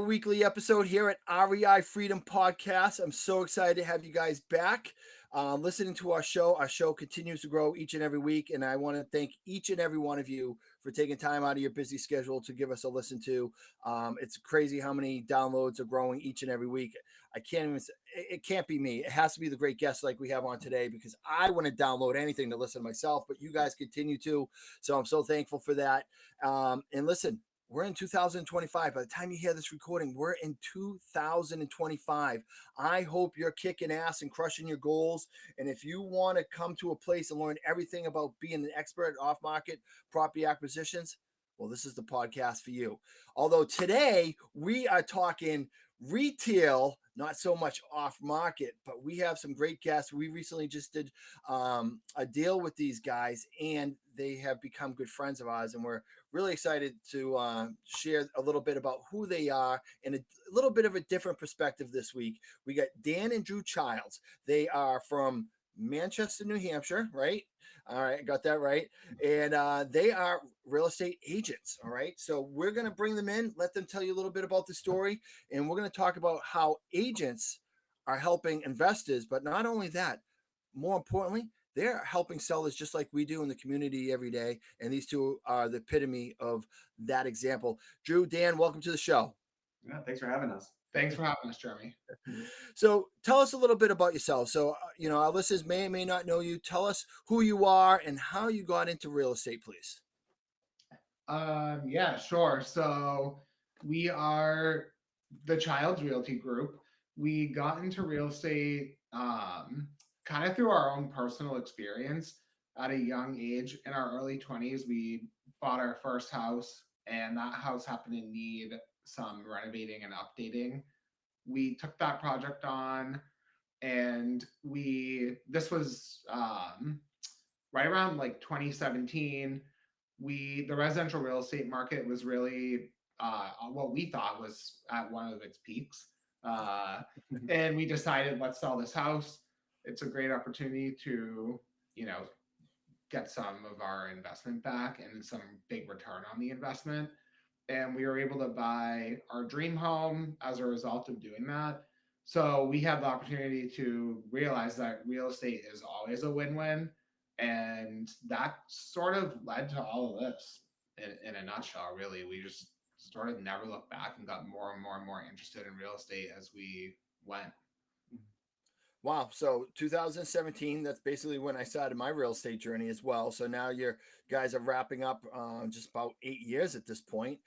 another weekly episode here at REI Freedom Podcast. I'm so excited to have you guys back listening to our show. Our show continues to grow each and every week, and I want to thank each and every one of you for taking time out of your busy schedule to give us a listen to. It's crazy how many downloads are growing each and every week. I can't even say, it can't be me. It has to be the great guests like we have on today, because I want to download anything to listen to myself, but you guys continue to. So I'm so thankful for that. And listen, we're in 2025. By the time you hear this recording, we're in 2025. I hope you're kicking ass and crushing your goals. And if you want to come to a place and learn everything about being an expert at off-market property acquisitions, well, this is the podcast for you. Although today we are talking retail, not so much off market, but we have some great guests. We recently just did a deal with these guys, and they have become good friends of ours, and we're really excited to share a little bit about who they are and a little bit of a different perspective this week. We got Dan and Drew Childs. They are from Manchester, New Hampshire, right? All right, got that right. And they are real estate agents. All right. So we're going to bring them in, let them tell you a little bit about the story. And we're going to talk about how agents are helping investors. But not only that, more importantly, they're helping sellers just like we do in the community every day. And these two are the epitome of that example. Drew, Dan, welcome to the show. Yeah, thanks for having us. Thanks for having us, Jeremy. So tell us a little bit about yourself. So, our listeners may or may not know you. Tell us who you are and how you got into real estate, please. Yeah, sure. So we are the Child's Realty Group. We got into real estate kind of through our own personal experience at a young age. In our early 20s, we bought our first house, and that house happened to need some renovating and updating. We took that project on, and this was right around like 2017. The residential real estate market was really what we thought was at one of its peaks. And we decided, let's sell this house. It's a great opportunity to, get some of our investment back and some big return on the investment. And we were able to buy our dream home as a result of doing that. So we had the opportunity to realize that real estate is always a win-win. And that sort of led to all of this in a nutshell, really. We just sort of never looked back and got more and more and more interested in real estate as we went. Wow. So 2017, that's basically when I started my real estate journey as well. So now you guys are wrapping up just about 8 years at this point.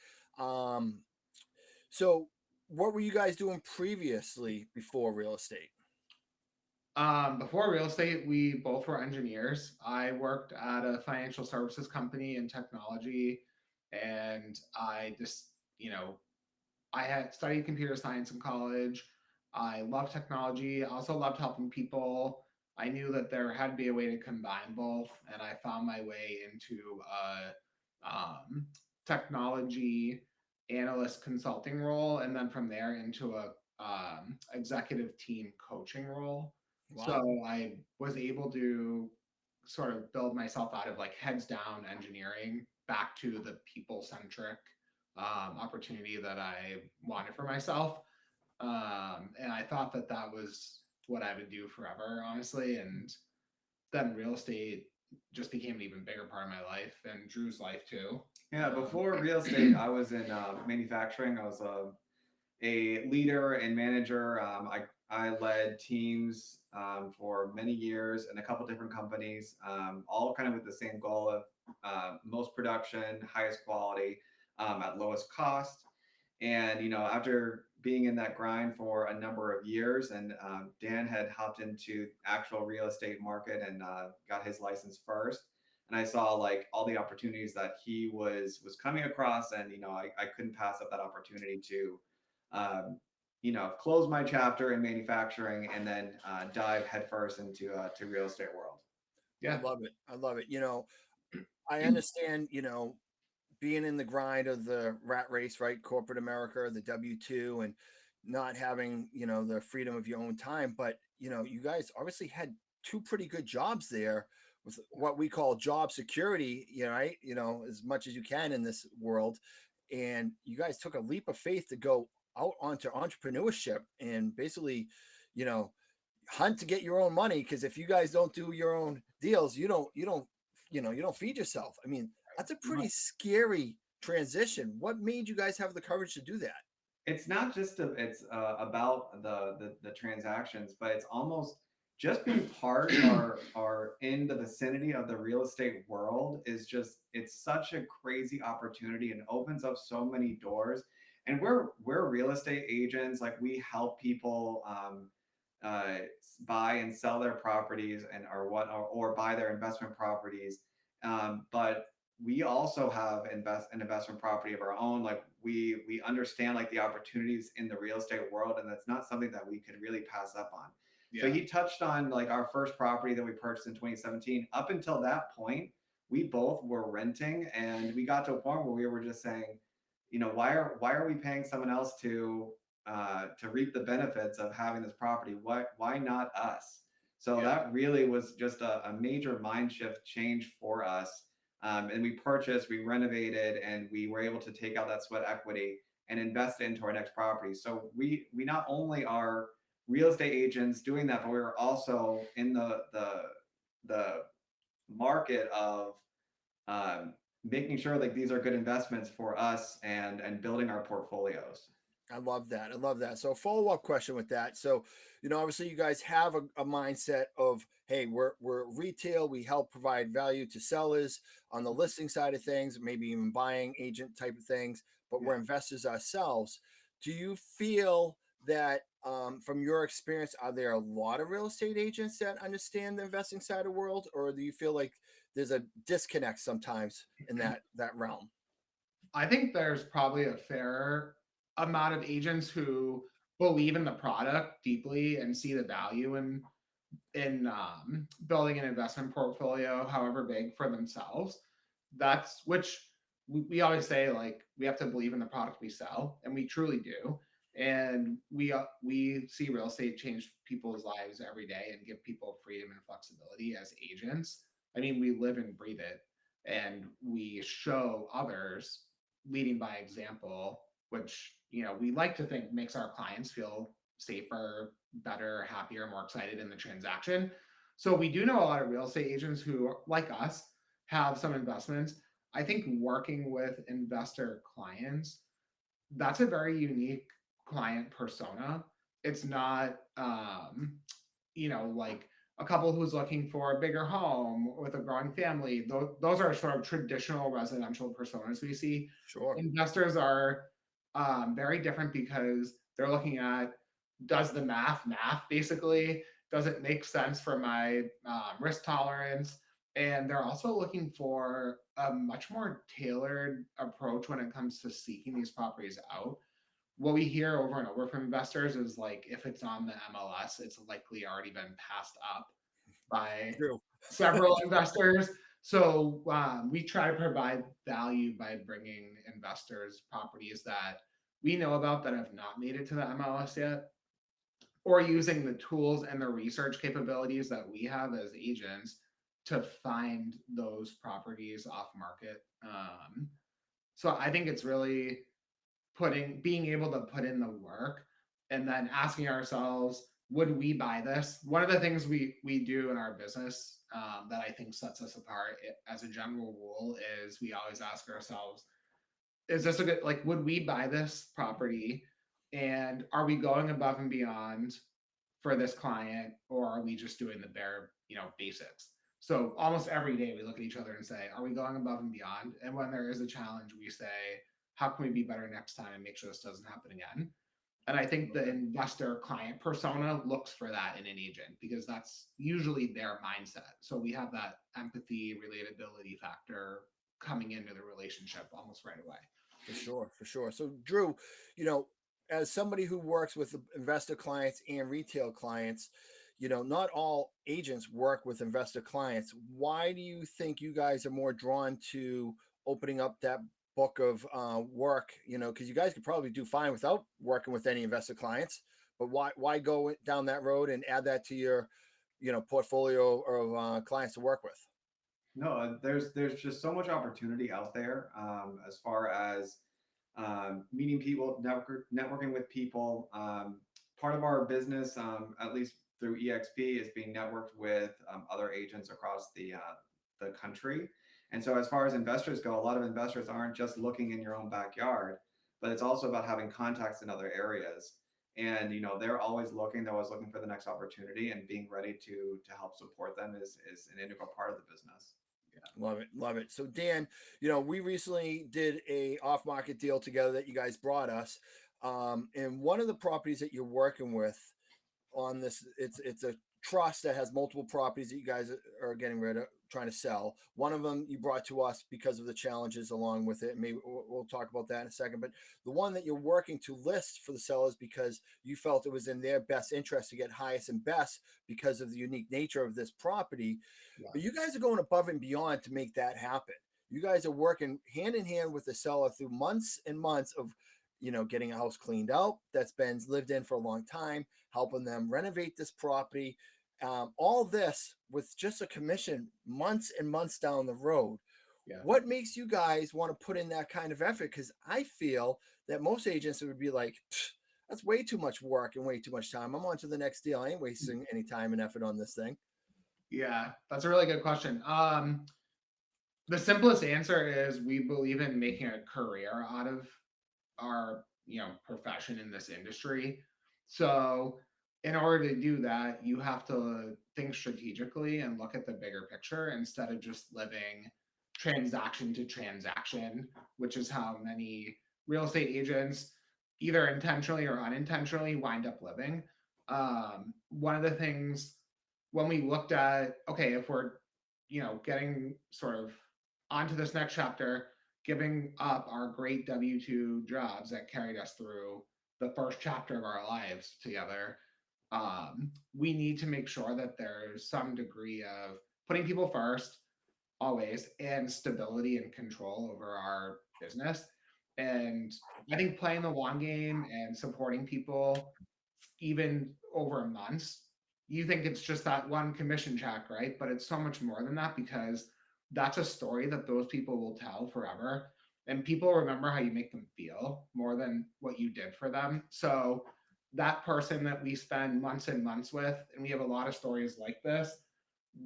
So what were you guys doing previously before real estate? Before real estate, we both were engineers. I worked at a financial services company in technology, and I just, I had studied computer science in college. I love technology. I also loved helping people. I knew that there had to be a way to combine both, and I found my way into a technology analyst consulting role, and then from there into a executive team coaching role. Wow. So I was able to sort of build myself out of like heads down engineering back to the people centric opportunity that I wanted for myself. And I thought that was what I would do forever, honestly. And then real estate just became an even bigger part of my life, and Drew's life too. Yeah, before real estate, I was in manufacturing. I was a leader and manager. I led teams for many years in a couple different companies, all kind of with the same goal of most production, highest quality, at lowest cost. And after being in that grind for a number of years, and Dan had hopped into actual real estate market and got his license first. And I saw like all the opportunities that he was coming across, and I couldn't pass up that opportunity to close my chapter in manufacturing and then dive headfirst into to real estate world. Yeah, I love it. I understand. Being in the grind of the rat race, right? Corporate America, the W-2, and not having, the freedom of your own time. But, you guys obviously had two pretty good jobs there with what we call job security, right? As much as you can in this world. And you guys took a leap of faith to go out onto entrepreneurship and basically, you know, hunt to get your own money. Because if you guys don't do your own deals, you don't feed yourself. I mean, that's a pretty scary transition. What made you guys have the courage to do that? It's not just it's about the transactions, but it's almost just being part or in the vicinity of the real estate world is just, it's such a crazy opportunity and opens up so many doors. And we're real estate agents, like we help people uh, buy and sell their properties and or buy their investment properties. But we also have an investment property of our own. Like we understand like the opportunities in the real estate world, and that's not something that we could really pass up on. Yeah. So he touched on like our first property that we purchased in 2017. Up until that point, we both were renting, and we got to a point where we were just saying, why are we paying someone else to reap the benefits of having this property? Why not us? So that really was just a major mind shift change for us. And we renovated, and we were able to take out that sweat equity and invest it into our next property. So we not only are real estate agents doing that, but we were also in the market of making sure like these are good investments for us and building our portfolios. I love that. I love that. So a follow-up question with that. So, obviously you guys have a mindset of, hey, we're retail, we help provide value to sellers on the listing side of things, maybe even buying agent type of things, but we're investors ourselves. Do you feel that from your experience, are there a lot of real estate agents that understand the investing side of the world, or do you feel like there's a disconnect sometimes in that realm? I think there's probably a fair amount of agents who believe in the product deeply and see the value in building an investment portfolio, however big, for themselves. That's which we always say, like, we have to believe in the product we sell, and we truly do. And we see real estate change people's lives every day and give people freedom and flexibility as agents. I mean, we live and breathe it, and we show others leading by example, which we like to think makes our clients feel safer, better, happier, more excited in the transaction. So we do know a lot of real estate agents who, like us, have some investments. I think working with investor clients, that's a very unique client persona. It's not, like a couple who's looking for a bigger home with a growing family. Those are sort of traditional residential personas we see. Sure. Investors are very different because they're looking at, does the math basically? Does it make sense for my risk tolerance? And they're also looking for a much more tailored approach when it comes to seeking these properties out. What we hear over and over from investors is, like, if it's on the MLS, it's likely already been passed up by True. several investors. So we try to provide value by bringing investors properties that we know about that have not made it to the MLS yet, or using the tools and the research capabilities that we have as agents to find those properties off market. So I think it's really being able to put in the work and then asking ourselves, would we buy this? One of the things we do in our business that I think sets us apart as a general rule is we always ask ourselves, is this a good, like, would we buy this property, and are we going above and beyond for this client, or are we just doing the bare, basics? So almost every day we look at each other and say, are we going above and beyond? And when there is a challenge, we say, how can we be better next time and make sure this doesn't happen again? And I think the investor client persona looks for that in an agent because that's usually their mindset. So we have that empathy, relatability factor coming into the relationship almost right away. For sure, for sure. So Drew, as somebody who works with investor clients and retail clients, not all agents work with investor clients. Why do you think you guys are more drawn to opening up that book of work? Because you guys could probably do fine without working with any investor clients, but why go down that road and add that to your portfolio of clients to work with? No, there's just so much opportunity out there as far as meeting people, networking with people. Part of our business, at least through EXP, is being networked with other agents across the country. And so, as far as investors go, a lot of investors aren't just looking in your own backyard, but it's also about having contacts in other areas. And they're always looking. They're always looking for the next opportunity, and being ready to help support them is an integral part of the business. Love it. Love it. So Dan, we recently did a off-market deal together that you guys brought us. And one of the properties that you're working with on this, it's a trust that has multiple properties that you guys are getting rid of, trying to sell. One of them you brought to us because of the challenges along with it. Maybe we'll talk about that in a second. But the one that you're working to list for the sellers because you felt it was in their best interest to get highest and best because of the unique nature of this property. Yeah. But you guys are going above and beyond to make that happen. You guys are working hand in hand with the seller through months and months of getting a house cleaned out that's been lived in for a long time, helping them renovate this property. All this with just a commission months and months down the road. Yeah. What makes you guys want to put in that kind of effort? Because I feel that most agents would be like, that's way too much work and way too much time. I'm on to the next deal. I ain't wasting any time and effort on this thing. Yeah, that's a really good question. The simplest answer is we believe in making a career out of our profession in this industry. So in order to do that, you have to think strategically and look at the bigger picture instead of just living transaction to transaction, which is how many real estate agents, either intentionally or unintentionally, wind up living. One of the things when we looked at, okay, if we're getting sort of onto this next chapter, giving up our great W-2 jobs that carried us through the first chapter of our lives together, we need to make sure that there's some degree of putting people first always and stability and control over our business. And I think playing the long game and supporting people even over months, you think it's just that one commission check, right? But it's so much more than that because that's a story that those people will tell forever. And people remember how you make them feel more than what you did for them. So that person that we spend months and months with, and we have a lot of stories like this,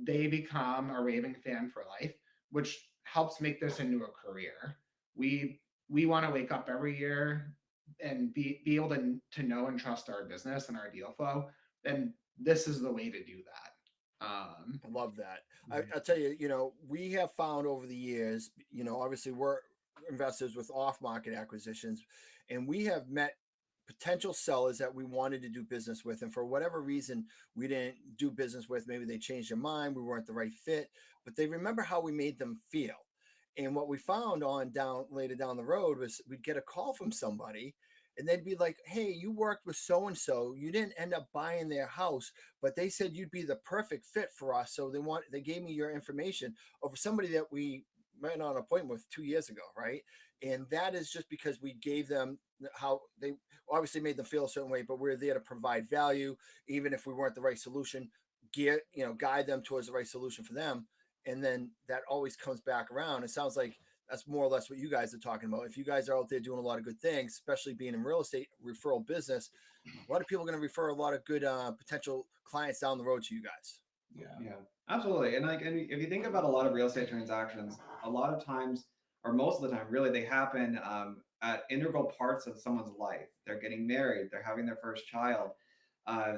they become a raving fan for life, which helps make this into a career. We want to wake up every year and be able to know and trust our business and our deal flow. And this is the way to do that. I love that. I'll tell you, we have found over the years, obviously we're investors with off-market acquisitions, and we have met potential sellers that we wanted to do business with. And for whatever reason, we didn't do business with, maybe they changed their mind, we weren't the right fit, but they remember how we made them feel. And what we found later down the road was we'd get a call from somebody and they'd be like, hey, you worked with so-and-so, you didn't end up buying their house, but they said you'd be the perfect fit for us. So they gave me your information over somebody that we went on an appointment with 2 years ago. Right. And that is just because we gave them how they obviously made them feel a certain way, but we're there to provide value. Even if we weren't the right solution, guide them towards the right solution for them. And then that always comes back around. It sounds like that's more or less what you guys are talking about. If you guys are out there doing a lot of good things, especially being in real estate referral business, a lot of people are going to refer a lot of good potential clients down the road to you guys. Yeah, absolutely. And if you think about a lot of real estate transactions, a lot of times, or most of the time, really, they happen at integral parts of someone's life. They're getting married, they're having their first child,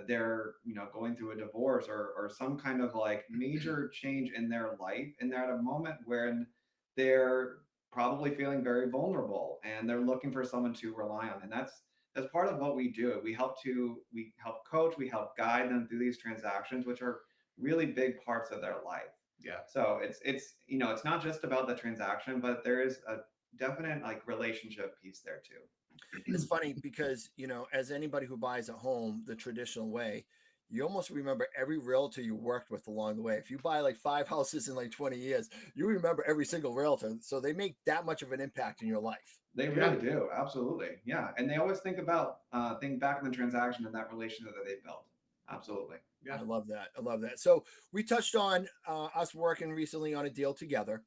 they're going through a divorce or some kind of like major change in their life, and they're at a moment when they're probably feeling very vulnerable and they're looking for someone to rely on. And that's part of what we do. We help coach, we help guide them through these transactions, which are really big parts of their life. Yeah. So it's not just about the transaction, but there is a definite like relationship piece there too. It's funny because, as anybody who buys a home the traditional way, you almost remember every realtor you worked with along the way. If you buy like 5 houses in like 20 years, you remember every single realtor. So they make that much of an impact in your life. They really do. Absolutely. Yeah. And they always think back in the transaction and that relationship that they built. Absolutely. Yeah. I love that. So we touched on us working recently on a deal together.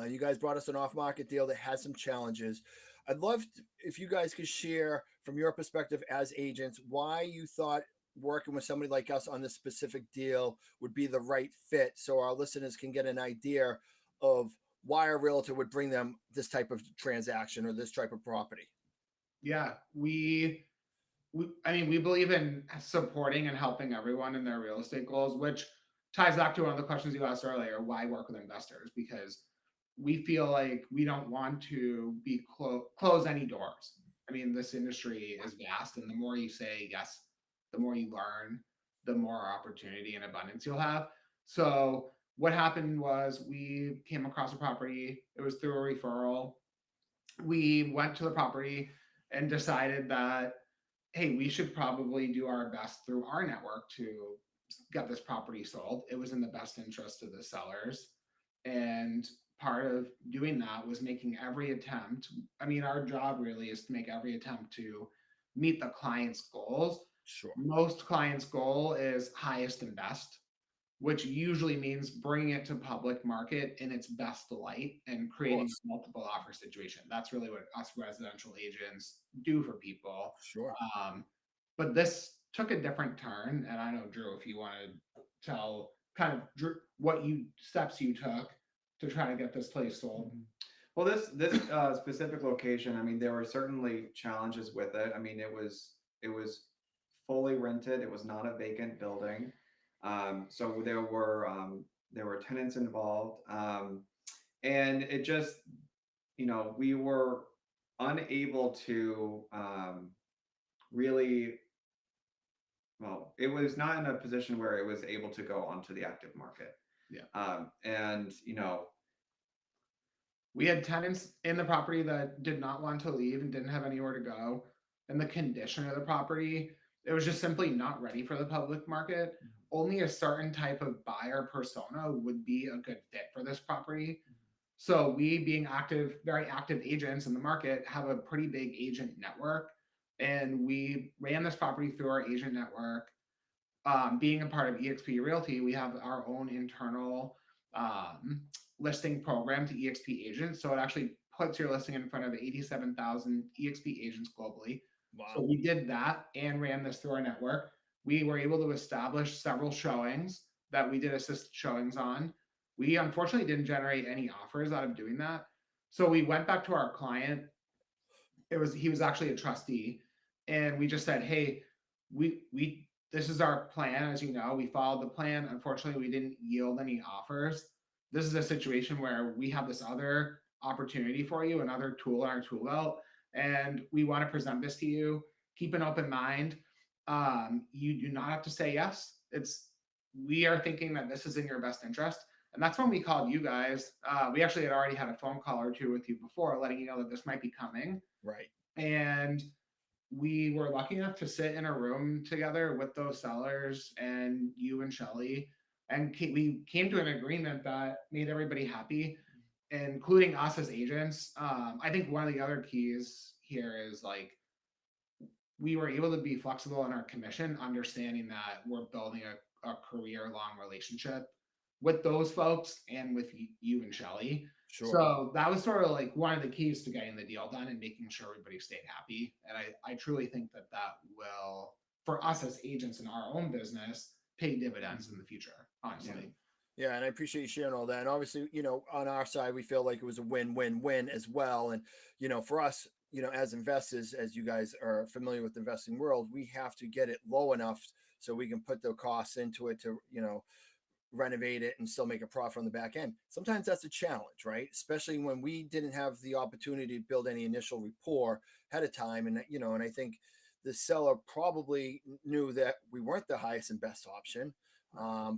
You guys brought us an off-market deal that has some challenges. I'd love if you guys could share from your perspective as agents why you thought working with somebody like us on this specific deal would be the right fit, so our listeners can get an idea of why a realtor would bring them this type of transaction or this type of property. Yeah, I mean, we believe in supporting and helping everyone in their real estate goals, which ties back to one of the questions you asked earlier: why work with investors? Because we feel like we don't want to be close any doors. I mean, this industry is vast, and the more you say yes, the more you learn, the more opportunity and abundance you'll have. So what happened was we came across a property. It was through a referral. We went to the property and decided that, hey, we should probably do our best through our network to get this property sold. It was in the best interest of the sellers. And part of doing that was making every attempt. I mean, our job really is to make every attempt to meet the client's goals. Sure. Most clients' goal is highest and best, which usually means bringing it to public market in its best light and creating a multiple offer situation. That's really what us residential agents do for people. Sure. But this took a different turn, and I know, Drew, if you want to tell kind of what steps you took to try to get this place sold. Well, this specific location, I mean, there were certainly challenges with it. I mean, it was fully rented. It was not a vacant building. So there were tenants involved, and it just, we were unable to really, well, it was not in a position where it was able to go onto the active market. Yeah. And we had tenants in the property that did not want to leave and didn't have anywhere to go. And the condition of the property, it was just simply not ready for the public market. Only a certain type of buyer persona would be a good fit for this property. So we, being active, very active agents in the market, have a pretty big agent network. And we ran this property through our agent network. Being a part of eXp Realty, we have our own internal listing program to eXp agents. So it actually puts your listing in front of 87,000 eXp agents globally. Wow. So we did that and ran this through our network. We were able to establish several showings that we did assisted showings on. We unfortunately didn't generate any offers out of doing that. So we went back to our client. He was actually a trustee, and we just said, hey, we this is our plan. As you know, we followed the plan. Unfortunately, we didn't yield any offers. This is a situation where we have this other opportunity for you, another tool in our tool belt, and we want to present this to you. Keep an open mind. You do not have to say yes. We are thinking that this is in your best interest. And that's when we called you guys. We actually had already had a phone call or two with you before, letting you know that this might be coming. Right. And we were lucky enough to sit in a room together with those sellers and you and Shelly. And we came to an agreement that made everybody happy, including us as agents. I think one of the other keys here is like, we were able to be flexible in our commission, understanding that we're building a career-long relationship with those folks and with you and Shelly. Sure. So that was sort of like one of the keys to getting the deal done and making sure everybody stayed happy. And I truly think that will, for us as agents in our own business, pay dividends in the future, honestly. Yeah, and I appreciate you sharing all that. And obviously, on our side, we feel like it was a win-win-win as well. And, for us, as investors, as you guys are familiar with the investing world, we have to get it low enough so we can put the costs into it to, renovate it and still make a profit on the back end. Sometimes that's a challenge, right? Especially when we didn't have the opportunity to build any initial rapport ahead of time. And, and I think the seller probably knew that we weren't the highest and best option.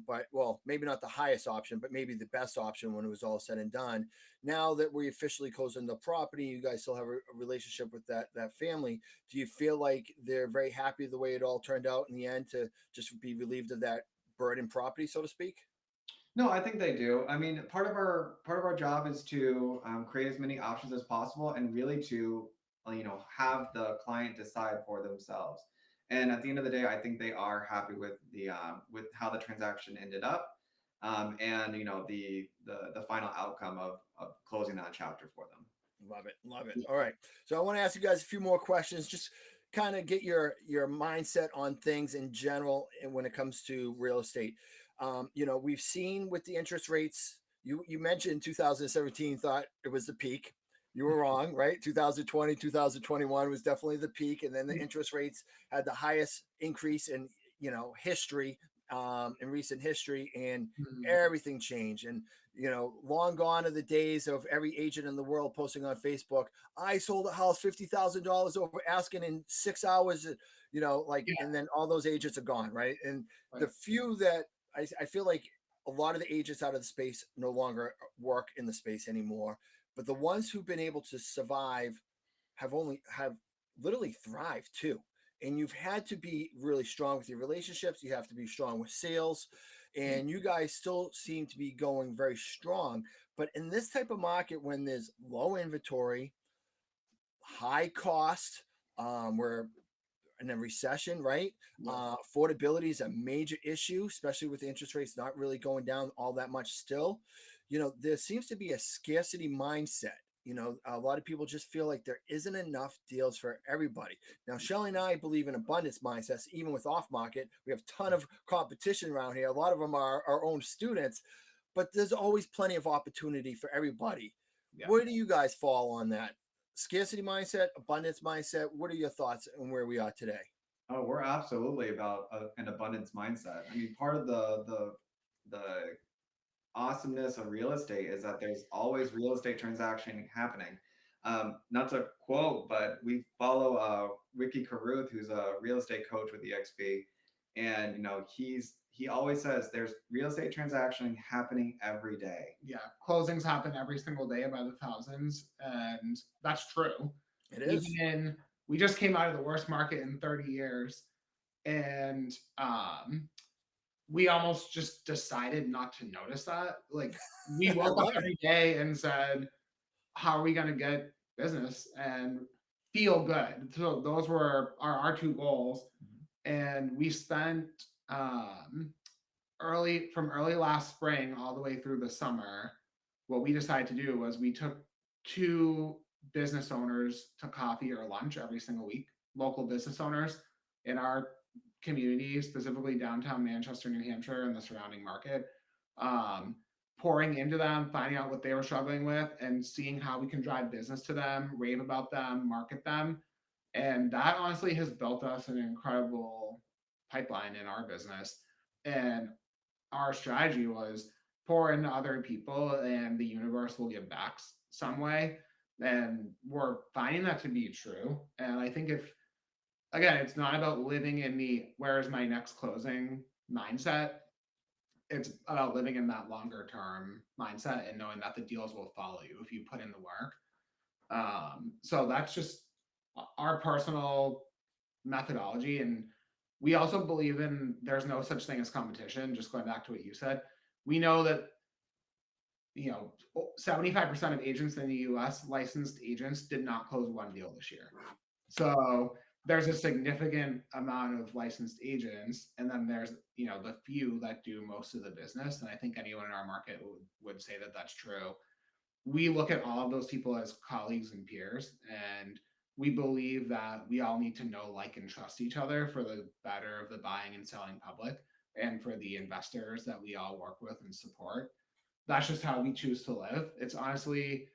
But well, maybe not the highest option, but maybe the best option when it was all said and done. Now that we officially closed on the property, you guys still have a relationship with that family. Do you feel like they're very happy the way it all turned out in the end to just be relieved of that burden property, so to speak? No, I think they do. I mean, part of our job is to create as many options as possible, and really to have the client decide for themselves. And at the end of the day, I think they are happy with with how the transaction ended up, and the final outcome of closing that chapter for them. Love it. Love it. All right. So I want to ask you guys a few more questions. Just kind of get your mindset on things in general and when it comes to real estate. We've seen with the interest rates, you mentioned 2017 thought it was the peak. You were wrong, right? 2020, 2021 was definitely the peak. And then the interest rates had the highest increase in, history, in recent history, and everything changed. And long gone are the days of every agent in the world posting on Facebook, I sold a house $50,000 over asking in 6 hours, and then all those agents are gone, right? And the few that I feel like a lot of the agents out of the space no longer work in the space anymore, but the ones who've been able to survive have literally thrived too. And you've had to be really strong with your relationships. You have to be strong with sales, and you guys still seem to be going very strong. But in this type of market, when there's low inventory, high cost, we're in a recession, right? Affordability is a major issue, especially with interest rates not really going down all that much still. There seems to be a scarcity mindset. A lot of people just feel like there isn't enough deals for everybody. Now, Shelly and I believe in abundance mindsets, even with off market. We have a ton of competition around here. A lot of them are our own students, but there's always plenty of opportunity for everybody. Where do you guys fall on that? Scarcity mindset, abundance mindset. What are your thoughts on where we are today? Oh, we're absolutely about an abundance mindset. I mean, part of the awesomeness of real estate is that there's always real estate transaction happening. Not to quote, but we follow Ricky Carruth, who's a real estate coach with EXP, and he always says there's real estate transaction happening every day. Yeah, closings happen every single day by the thousands, and that's true. It is. We just came out of the worst market in 30 years, and we almost just decided not to notice that. Like, we woke up every day and said, how are we going to get business and feel good? So those were our two goals. And we spent early last spring all the way through the summer. What we decided to do was we took 2 business owners to coffee or lunch every single week, local business owners in our community, specifically downtown Manchester, New Hampshire, and the surrounding market, pouring into them, finding out what they were struggling with, and seeing how we can drive business to them, rave about them, market them. And that honestly has built us an incredible pipeline in our business. And our strategy was pour into other people and the universe will give back some way. And we're finding that to be true. And I think again, it's not about living in the where is my next closing mindset. It's about living in that longer term mindset and knowing that the deals will follow you if you put in the work. So that's just our personal methodology. And we also believe in there's no such thing as competition. Just going back to what you said, we know that 75% of agents in the US, licensed agents, did not close one deal this year. So there's a significant amount of licensed agents, and then there's the few that do most of the business. And I think anyone in our market would say that that's true. We look at all of those people as colleagues and peers, and we believe that we all need to know, like, and trust each other for the better of the buying and selling public, and for the investors that we all work with and support. That's just how we choose to live. It's honestly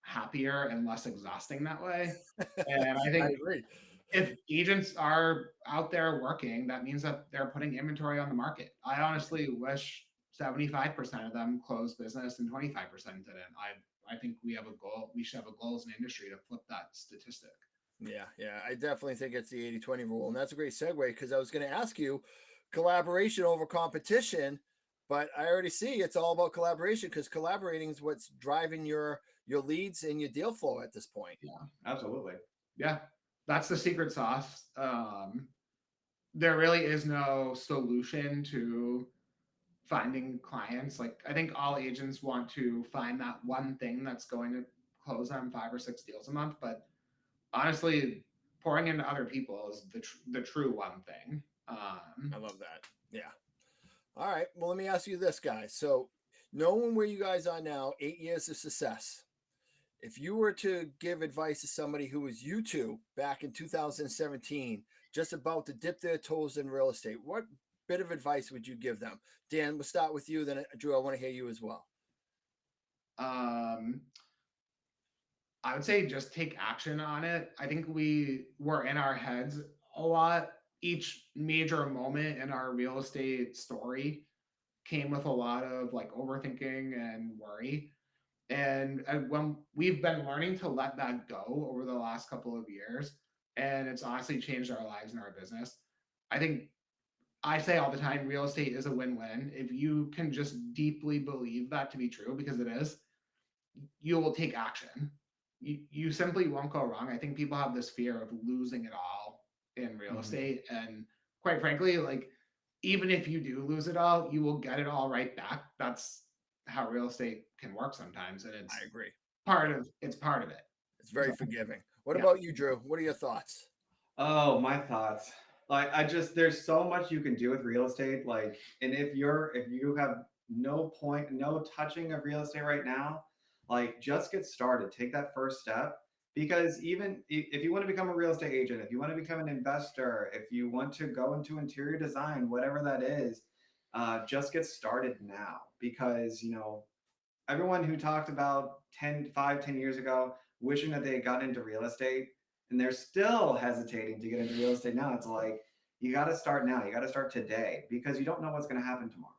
happier and less exhausting that way. And I think I agree. If agents are out there working, that means that they're putting inventory on the market. I honestly wish 75% of them closed business and 25% didn't. I think we have a goal. We should have a goal as an industry to flip that statistic. Yeah. I definitely think it's the 80-20 rule. And that's a great segue, because I was going to ask you collaboration over competition, but I already see it's all about collaboration, because collaborating is what's driving your leads and your deal flow at this point. Yeah, absolutely. Yeah, that's the secret sauce. There really is no solution to finding clients. Like, I think all agents want to find that one thing that's going to close them 5 or 6 deals a month. But honestly, pouring into other people is the true one thing. I love that. Yeah. All right. Well, let me ask you this, guys. So knowing where you guys are now, 8 years of success, if you were to give advice to somebody who was you two back in 2017, just about to dip their toes in real estate, what bit of advice would you give them? Dan, we'll start with you. Then Drew, I want to hear you as well. I would say just take action on it. I think we were in our heads a lot. Each major moment in our real estate story came with a lot of like overthinking and worry. And when we've been learning to let that go over the last couple of years, and it's honestly changed our lives and our business. I think I say all the time, real estate is a win-win. If you can just deeply believe that to be true, because it is, you will take action. You simply won't go wrong. I think people have this fear of losing it all in real estate. And quite frankly, like, even if you do lose it all, you will get it all right back. That's how real estate can work sometimes. And I agree. part of it. It's very forgiving. What Yeah. about you, Drew? What are your thoughts? Oh, my thoughts. Like there's so much you can do with real estate. Like, and if you have no touching of real estate right now, like just get started. Take that first step. Because even if you want to become a real estate agent, if you want to become an investor, if you want to go into interior design, whatever that is, just get started now. Because, everyone who talked about 10 years ago, wishing that they had gotten into real estate, and they're still hesitating to get into real estate now. It's like, you got to start now. You got to start today, because you don't know what's going to happen tomorrow.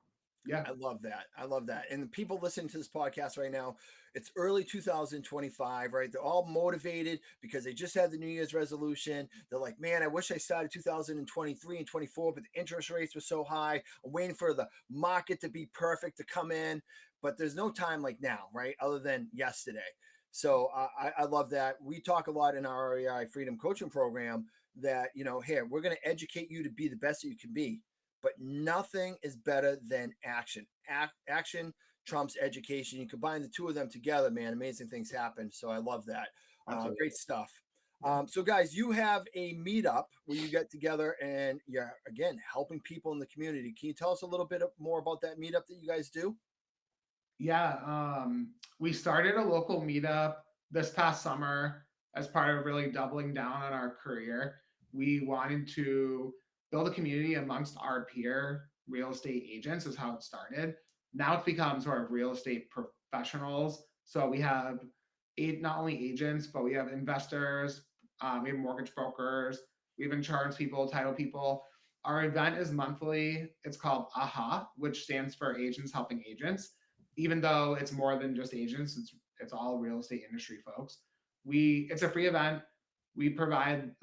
Yeah. I love that. I love that. And the people listening to this podcast right now, it's early 2025, right? They're all motivated because they just had the New Year's resolution. They're like, man, I wish I started 2023 and 24, but the interest rates were so high. I'm waiting for the market to be perfect to come in. But there's no time like now, right? Other than yesterday. So I love that. We talk a lot in our REI Freedom Coaching Program that, here, we're going to educate you to be the best that you can be. But nothing is better than action. Action trumps education. You combine the two of them together, man, amazing things happen. So I love that. Great stuff. So guys, you have a meetup where you get together and you're, again, helping people in the community. Can you tell us a little bit more about that meetup that you guys do? Yeah. We started a local meetup this past summer as part of really doubling down on our career. We wanted to build a community amongst our peer real estate agents is how it started. Now it's become sort of real estate professionals. So we have not only agents, but we have investors, we have mortgage brokers, we have insurance people, title people. Our event is monthly. It's called AHA, which stands for Agents Helping Agents. Even though it's more than just agents, it's all real estate industry folks. It's a free event. We provide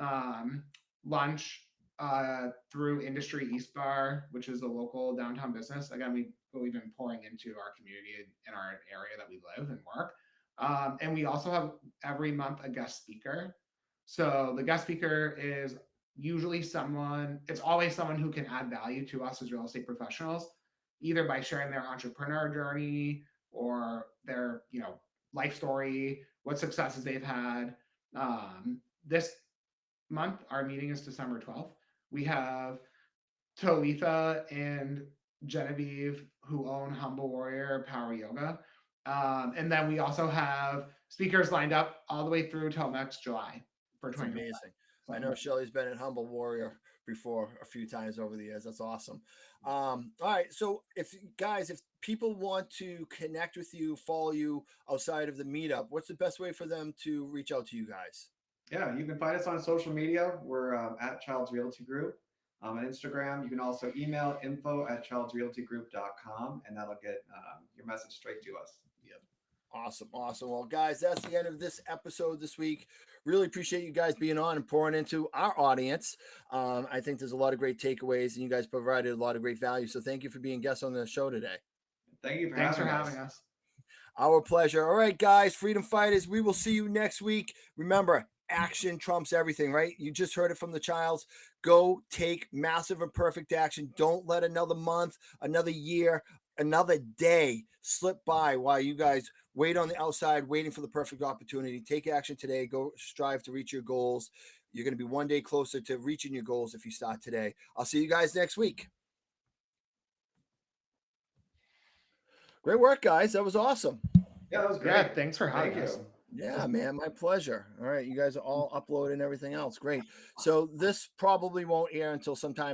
lunch through Industry East Bar, which is a local downtown business. Again, we believe in pouring into our community in our area that we live and work. And we also have every month a guest speaker. So the guest speaker is usually it's always someone who can add value to us as real estate professionals, either by sharing their entrepreneur journey or their, life story, what successes they've had. This month, our meeting is December 12th. We have Talitha and Genevieve, who own Humble Warrior Power Yoga. And then we also have speakers lined up all the way through till next July for 2025. Amazing. I know Shelly's been at Humble Warrior before a few times over the years. That's awesome. All right. So if people want to connect with you, follow you outside of the meetup, what's the best way for them to reach out to you guys? Yeah, you can find us on social media. We're at Child's Realty Group. On Instagram, you can also email info@childsrealtygroup.com, and that'll get your message straight to us. Yep. Awesome. Well, guys, that's the end of this episode this week. Really appreciate you guys being on and pouring into our audience. I think there's a lot of great takeaways, and you guys provided a lot of great value. So thank you for being guests on the show today. Thank you for having us. Our pleasure. All right, guys, Freedom Fighters, we will see you next week. Remember, action trumps everything, right? You just heard it from the Childs. Go take massive and perfect action. Don't let another month, another year, another day slip by while you guys wait on the outside, waiting for the perfect opportunity. Take action today. Go strive to reach your goals. You're going to be one day closer to reaching your goals if you start today. I'll see you guys next week. Great work, guys. That was awesome. Yeah, that was great. Yeah, thanks for having us. Yeah, man, my pleasure. All right, you guys are all uploading everything else. Great. So this probably won't air until sometime